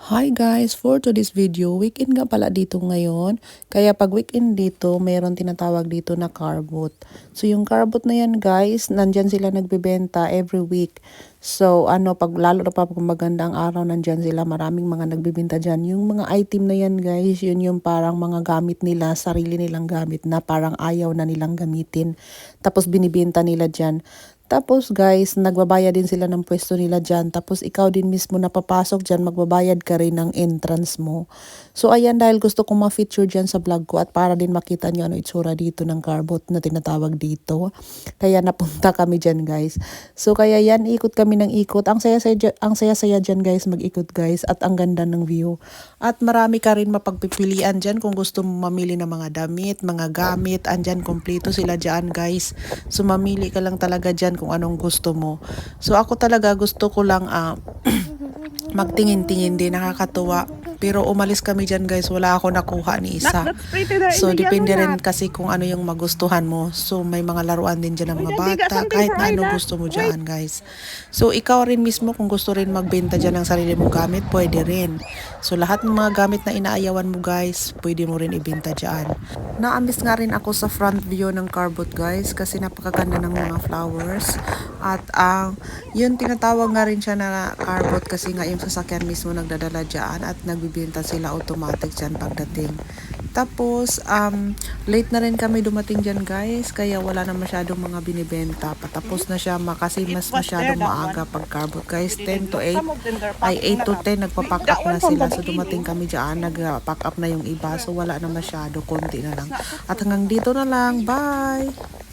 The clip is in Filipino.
Hi guys! For today's video, weekend nga pala dito ngayon. Kaya pag weekend dito, mayroon tinatawag dito na carbot. So yung carbot na yan guys, nandyan sila nagbebenta every week. So pag lalo na pa pag maganda ang araw, nandyan sila, maraming mga nagbebenta dyan. Yung mga item na yan guys, yun yung parang mga gamit nila, sarili nilang gamit na parang ayaw na nilang gamitin. Tapos binibenta nila dyan. Tapos guys, nagbabayad din sila ng pwesto nila dyan. Tapos ikaw din mismo na papasok dyan, magbabayad ka rin ng entrance mo. So ayan, dahil gusto kong ma-feature dyan sa vlog ko at para din makita nyo ano itsura dito ng carbot na tinatawag dito. Kaya napunta kami dyan guys. So kaya yan, ikot kami ng ikot. Ang saya-saya dyan guys, mag-ikot guys. At ang ganda ng view. At marami ka rin mapagpipilian dyan kung gusto mo mamili ng mga damit, mga gamit. Andyan, kompleto sila dyan guys. So mamili ka lang talaga dyan kung anong gusto mo. So ako talaga gusto ko lang magtingin-tingin din, nakakatuwa. Pero umalis kami dyan guys, wala ako nakuha ni isa. So depende rin kasi kung ano yung magustuhan mo. So may mga laruan din dyan ng mga bata, kahit na ano gusto mo dyan guys. So ikaw rin mismo kung gusto rin magbenta dyan ng sarili mong gamit, pwede rin. So lahat ng mga gamit na inaayawan mo guys, pwede mo rin ibenta dyan. Naambis nga rin ako sa front view ng carbot guys, kasi napakaganda ng mga flowers. At yun tinatawag nga rin siya na carbot kasi nga yung sasakyan mismo nagdadala dyan at nagbibenta sila automatic dyan pagdating. Tapos late na rin kami dumating dyan guys, kaya wala na masyadong mga binibenta. Patapos na siya kasi mas masyadong maaga pag carbot guys. 10 to 8 ay 8 to 10 nagpa-pack up na sila. So dumating kami dyan, nag-pack up na yung iba. So wala na masyado, konti na lang. At hanggang dito na lang, bye!